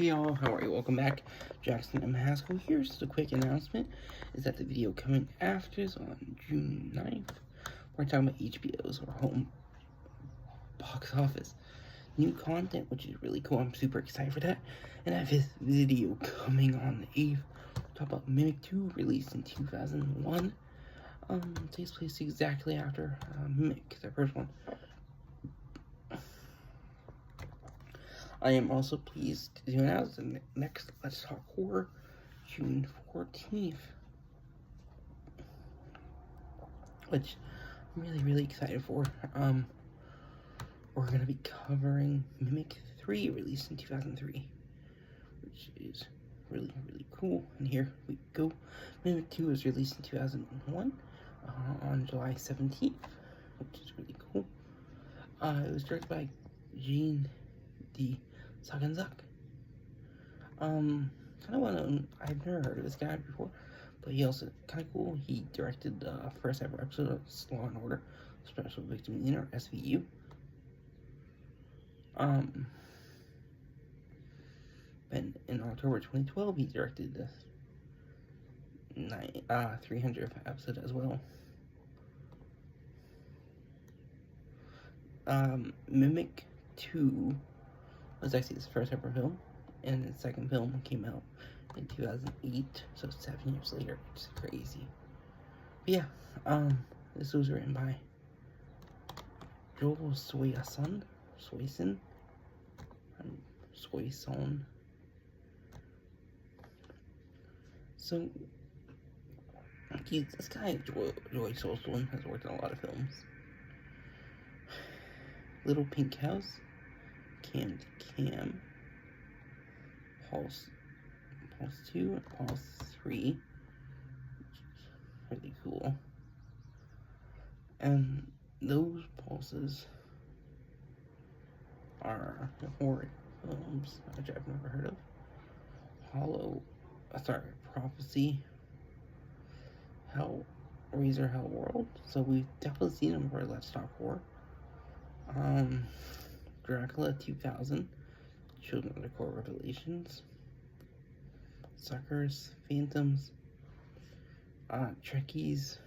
Hey y'all, how are you? Welcome back. Jackson M. Haskell here. Just a quick announcement is that the video coming after is on June 9th. We're talking about HBO's or home box office new content, which is really cool. I'm super excited for that. And I have this video coming on the 8th. Talk about Mimic 2, released in 2001. Takes place exactly after Mimic, the first one. I am also pleased to announce the next Let's Talk Horror, June 14th, which I'm really excited for. We're going to be covering Mimic 3, released in 2003, which is really cool. And here we go. Mimic 2 was released in 2001 on July 17th, which is really cool. It was directed by Gene D. Saganzak. Kind of well known. I've never heard of this guy before, but he also kind of cool. He directed the first ever episode of Law and Order Special Victim Unit, or SVU. And in October 2012, he directed the 300th episode as well. Mimic 2 was actually his first ever film, and his second film came out in 2008, so 7 years later. It's crazy. But yeah, this was written by Joel Soyson. So, this guy, Joy Soyson, has worked on a lot of films. Little Pink House, Cam to Cam, Pulse 2, and Pulse 3, which is really cool. And those pulses are horror films, which I've never heard of. Prophecy, Hellraiser Hellworld. So we've definitely seen them for Let's Talk Horror. Dracula 2000, Children of the Core Revelations, Suckers, Phantoms, Trekkies,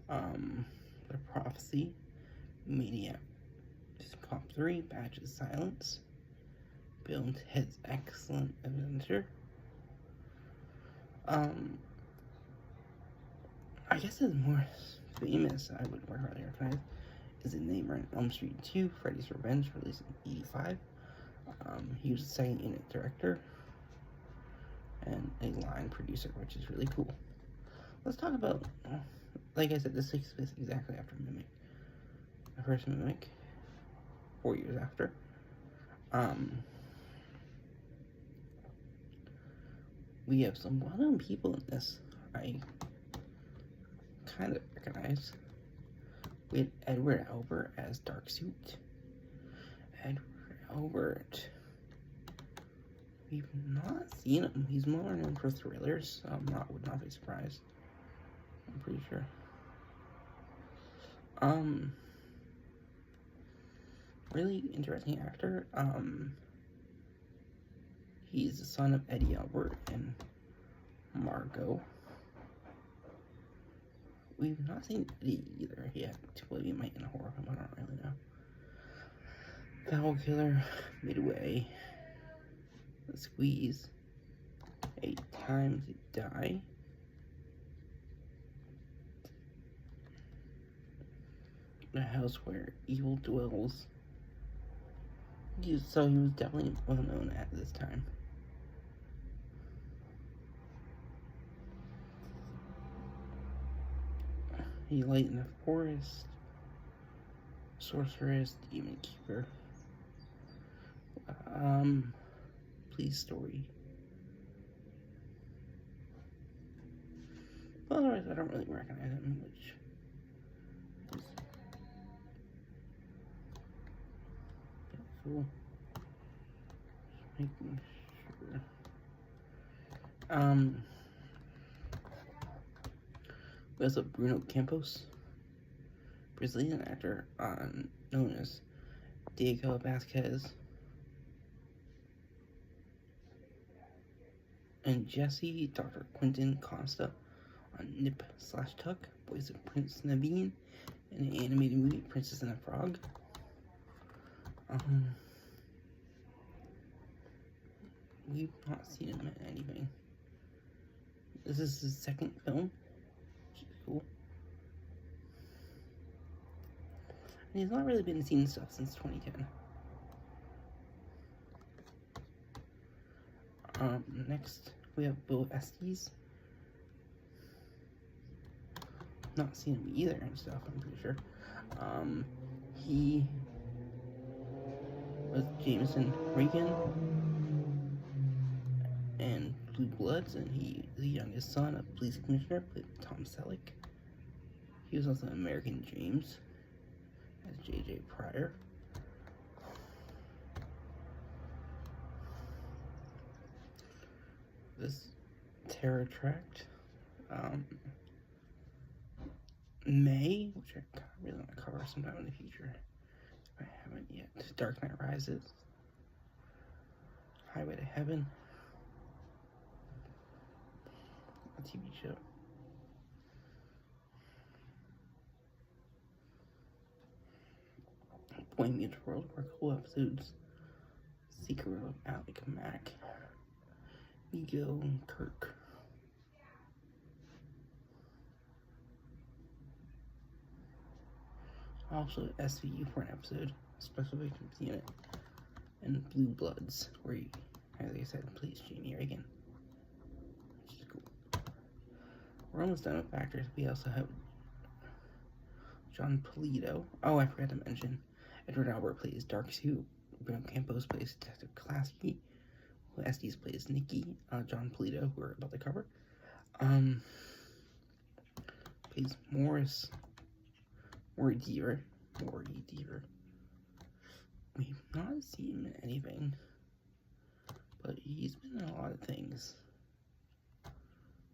The Prophecy, Maniac Cop 3, Badge of Silence, Bill and Ted's Excellent Adventure. I guess his more famous, I would more rather recognize, is The Nightmare on Elm Street 2, Freddy's Revenge, released in 85. He was the second unit director and a line producer, which is really cool. Let's talk about, like I said, this takes place exactly after Mimic. The first Mimic, 4 years after. We have some well-known people in this I kind of recognize. We had Edward Albert as Dark Suit. Edward Albert. We've not seen him. He's more known for thrillers. Would not be surprised. I'm pretty sure. Really interesting actor. He's the son of Eddie Albert and Margot. We've not seen Eddie either yet. Well, he might in a horror film, I don't really know. Foul Killer, Midway, The Squeeze, 8 Time to Die, The House Where Evil Dwells. So he was definitely well known at this time. He Light in the Forest, Sorceress, Demon Keeper, Police Story. Well, otherwise I don't really recognize him, which is cool. Just making sure. We also have Bruno Campos, Brazilian actor known as Diego Vasquez. and Jesse, Dr. Quentin Costa on Nip/Tuck, voice of Prince Naveen, in the animated movie Princess and the Frog. We've not seen him in anything. This is his second film, which is cool. And he's not really been seen stuff since 2010. Next, we have Bill Estes. Not seen him either and stuff, I'm pretty sure. He was Jameson Reagan and Blue Bloods, and he is the youngest son of police commissioner Tom Selleck. He was also American James as J.J. Pryor. This Terror Tract, May, which I really want to cover sometime in the future. I haven't yet. Dark Knight Rises, Highway to Heaven, a TV show. Boy Meets World, were cool episodes. Secret of Alec Mack, Ego, and Kirk. Also SVU for an episode, Special Victims Unit, and Blue Bloods, where he, as I said, plays Jamie Reagan, which is cool. We're almost done with actors. We also have John Polito. Oh, I forgot to mention, Edward Albert plays Dark Sue, Bruno Campos plays Detective Klasky, Estes plays Nikki, John Polito, who we're about to cover, plays Morris Deaver. We've not seen him in anything, but he's been in a lot of things,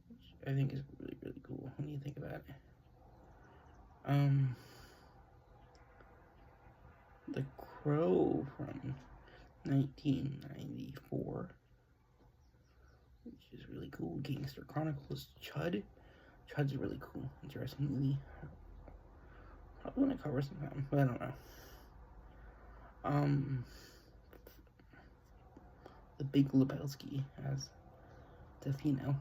which I think is really, really cool when you think about it. The Crow from 1994, which is really cool. Gangster Chronicles, Chud. Chud's a really cool, interesting movie. Probably want to cover sometime, but I don't know. The Big Lebowski as Defino.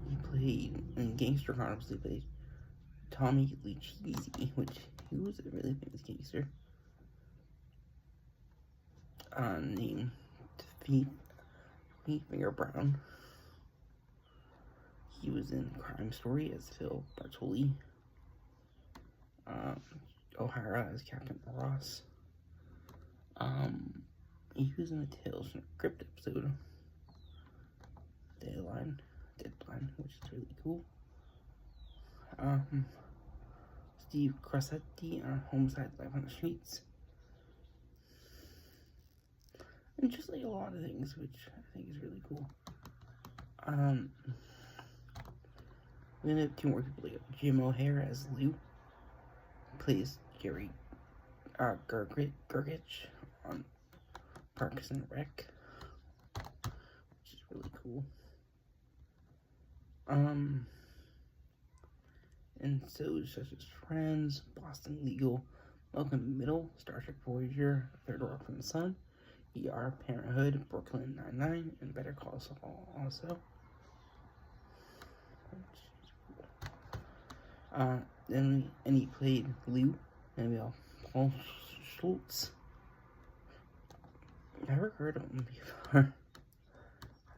He played in Gangster Chronicles. He played Tommy Lee Cheesy, which he was a really famous gangster. Named Finger Brown. He was in Crime Story as Phil Bartoli. O'Hara as Captain Ross. He was in the Tales from the Crypt episode, Deadline, which is really cool. Steve Crossetti on Homicide: Life on the Streets. And just like a lot of things, which I think is really cool. We then have two more people. Jim O'Hare as Lou, plays Gary Gergich on Parks and Rec, which is really cool. And shows such as Friends, Boston Legal, Malcolm Middle, Star Trek Voyager, Third Rock from the Sun, ER, Parenthood, Brooklyn Nine-Nine, and Better Call Saul also. And he played Lou, and we have Paul Schultz. Never heard of him before.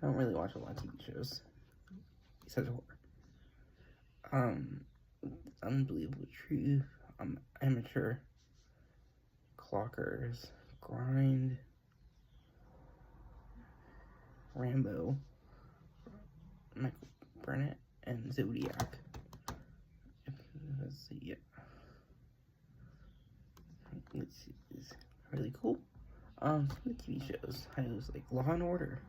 I don't really watch a lot of TV shows. He says horror. Unbelievable Truth, Amateur, Clockers, Grind, Rambo, Michael Burnett, and Zodiac. Let's see, yeah. It's really cool. Some of the TV shows, like Law and Order,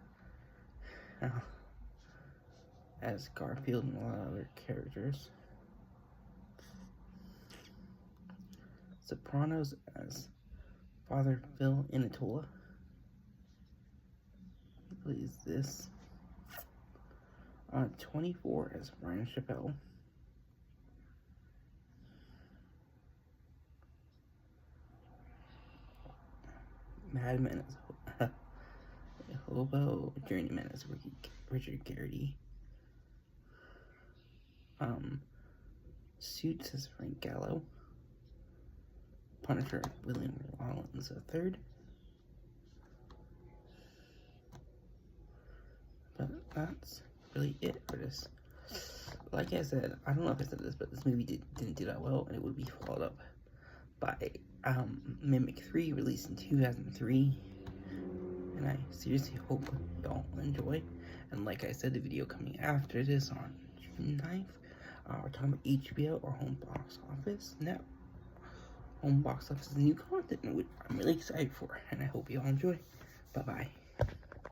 as Garfield and a lot of other characters. Sopranos as Father Phil Inatola. He plays this. 24 as Brian Chappelle. Mad Men as Hobo. Journeyman as Richard Garrity. Suits as Frank Gallo. Punisher William Rollins III. But that's really it for this. Like I said, I don't know if I said this, but this movie didn't do that well, and it would be followed up by Mimic 3, released in 2003. And I seriously hope y'all enjoy. And like I said, the video coming after this on June 9th, we're talking about HBO or Home Box Office. Now, Home Box Office is new content, which I'm really excited for, and I hope y'all enjoy. Bye-bye.